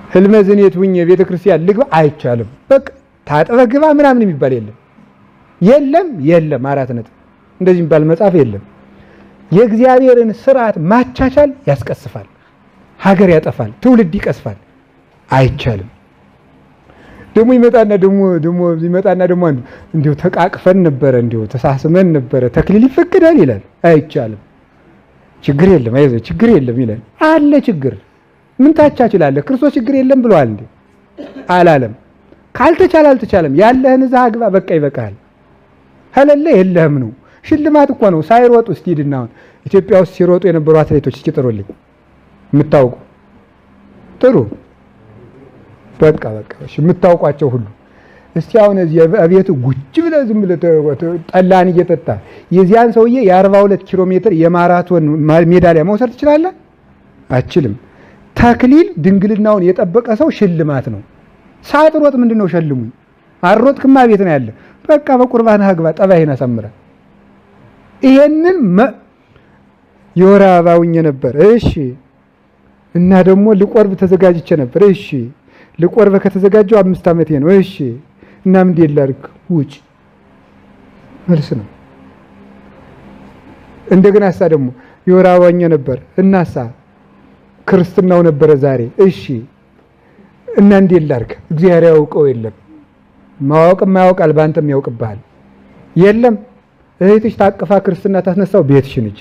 ህልመ ዝኔት ሁኜ ቤተ ክርስቲያን ልግባ አይቻልም። በቃ ታጥበህ ግባ ምናምን የሚባል የለም። አራት ነጥብ። እንደዚህ የሚባል መጽሐፍ የለም። የእግዚአብሔርን ስርዓት ማቻቻል ያስቀስፋል፣ ሀገር ያጠፋል፣ ትውልድ ይቀስፋል። አይቻልም። ደግሞ ይመጣና ደግሞ እንዲሁ ተቃቅፈን ነበረ፣ እንዲሁ ተሳስመን ነበረ፣ ተክሊል ይፈቀዳል ይላል። አይቻልም። ችግር የለም፣ አይዞህ ችግር የለም ይላል። አለ ችግር። ምን ታቻችላለህ? ክርስቶስ ችግር የለም ብለዋል እንዴ? አላለም። ካልተቻለ አልተቻለም። ያለህን እዛ አግባ፣ በቃ ይበቃል። ከሌለ የለህም ነው። ሽልማት እኮ ነው። ሳይሮጡ እስቲ ሂድና አሁን ኢትዮጵያ ውስጥ ሲሮጡ የነበሩ አትሌቶች እስኪ ጥሩልኝ፣ የምታውቁ ጥሩ። በቃ እሺ፣ የምታውቋቸው ሁሉ እስቲ አሁን እዚህ አቤቱ ጉጭ ብለህ ዝም ብለህ ጠላን እየጠጣ የዚያን ሰውዬ የ42 ኪሎ ሜትር የማራቶን ሜዳሊያ መውሰድ ትችላለህ? አችልም። ተክሊል ድንግልናውን የጠበቀ ሰው ሽልማት ነው። ሳትሮጥ ምንድነው ሸልሙኝ? አሮጥክማ ቤት ነው ያለ። በቃ በቁርባን አግባ፣ ጠባይን አሳምረ። ይሄንን የወር አበባ ውኜ ነበር። እሺ። እና ደግሞ ልቆርብ ተዘጋጅቼ ነበር። እሺ። ልቆርብ ከተዘጋጀው 5 ዓመቴ ነው። እሺ። እና ምን ይላልክ? ውጭ መልስ ነው። እንደገና ደግሞ የወር አበባ ውኜ ነበር እናሳ ክርስትናው ነበረ ዛሬ። እሺ። እና እንዴት ላድርግ? እግዚአብሔር ያውቀው የለም ማወቅም ያውቃል፣ ባንተም ያውቅብሃል። የለም እህትሽ ታቅፋ ክርስትና ታስነሳው ቤትሽ ነች።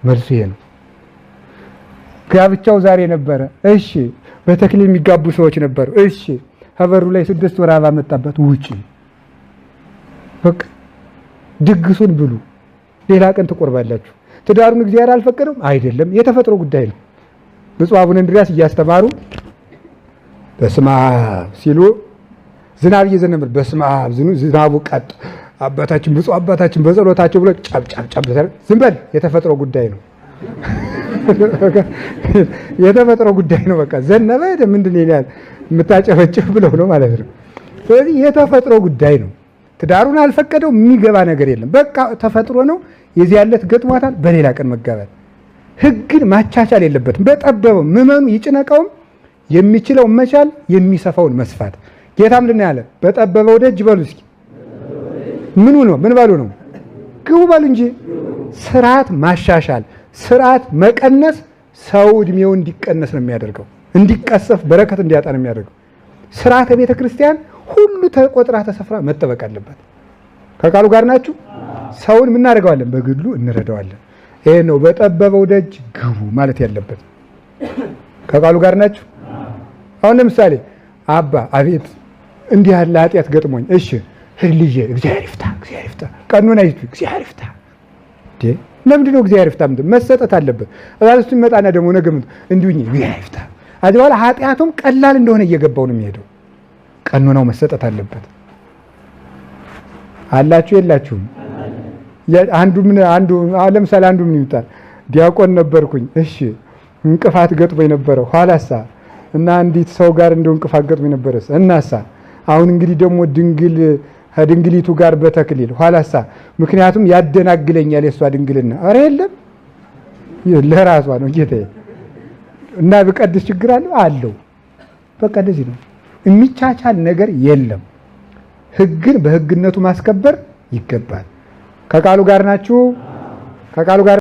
መልሱ ይሄ ነው። ጋብቻው ዛሬ ነበረ። እሺ። በተክሊል የሚጋቡ ሰዎች ነበሩ። እሺ። ሀበሩ ላይ 6 ወር አበባ መጣበት። ውጪ። በቃ ድግሱን ብሉ፣ ሌላ ቀን ትቆርባላችሁ። ትዳሩን እግዚአብሔር አልፈቀደም አይደለም፣ የተፈጥሮ ጉዳይ ነው። ብፁዕ አቡነ እንድርያስ እያስተማሩ በስመ አብ ሲሉ ዝናብ እየዘነበ በስመ አብ ዝናቡ ቀጥ አባታችን ብፁዕ አባታችን በጸሎታቸው ብሎ ጫብ ዝም በል፣ የተፈጥሮ ጉዳይ ነው። የተፈጥሮ ጉዳይ ነው። በቃ ዘነበ ምንድን ይላል የምታጨፈጭፍ ብለው ነው ማለት ነው። ስለዚህ የተፈጥሮ ጉዳይ ነው። ትዳሩን አልፈቀደው የሚገባ ነገር የለም። በቃ ተፈጥሮ ነው። የዚህ ያለት ገጥሟታል። በሌላ ቀን መጋባት። ህግን ማቻቻል የለበትም። በጠበበው ምዕመኑ ይጭነቀውም የሚችለው መቻል የሚሰፋውን መስፋት። ጌታ ምንድን ነው ያለ? በጠበበው ደጅ በሉ እስኪ ምኑ ነው? ምን በሉ ነው? ግቡ በሉ እንጂ። ስርዓት ማሻሻል፣ ስርዓት መቀነስ ሰው እድሜው እንዲቀነስ ነው የሚያደርገው፣ እንዲቀሰፍ በረከት እንዲያጣ ነው የሚያደርገው። ስርዓተ ቤተ ክርስቲያን ሁሉ ተቆጥራ ተሰፍራ መጠበቅ አለበት። ከቃሉ ጋር ናችሁ? ሰውን ምን እናደርገዋለን? በግሉ እንረዳዋለን። ይሄ ነው በጠበበው ደጅ ግቡ ማለት ያለበት። ከቃሉ ጋር ናችሁ? አሁን ለምሳሌ አባ አቤት እንዲህ ያለ ኃጢአት ገጥሞኝ፣ እሺ ልጄ እግዚአብሔር ይፍታ ቀኑን አይቱ እግዚአብሔር ይፍታ። ለምንድን ነው እግዚአብሔር ይፍታ? ምንድን መሰጠት አለበት። እሱ ይመጣና ደግሞ ነገም እንዲሁኝ እግዚአብሔር ይፍታ። አዚ በኋላ ኃጢአቱም ቀላል እንደሆነ እየገባው ነው የሚሄደው። ቀኑናው መሰጠት አለበት። አላችሁ የላችሁም? አንዱ ለምሳሌ አንዱ ምን ይምጣል? ዲያቆን ነበርኩኝ። እሺ እንቅፋት ገጥሞኝ ነበረው ኋላሳ እና አንዲት ሰው ጋር እንደው እንቅፋት ገጥሞኝ ነበረስ እናሳ አሁን እንግዲህ ደግሞ ድንግሊቱ ጋር በተክሊል ኋላሳ ምክንያቱም ያደናግለኛል የሷ ድንግልና። አረ የለም ለራሷ ነው ጌታዬ። እና በቀድስ ችግር አለው። በቃ እንደዚህ ነው። የሚቻቻል ነገር የለም። ህግን በህግነቱ ማስከበር ይገባል። ከቃሉ ጋር ናችሁ? ከቃሉ ጋር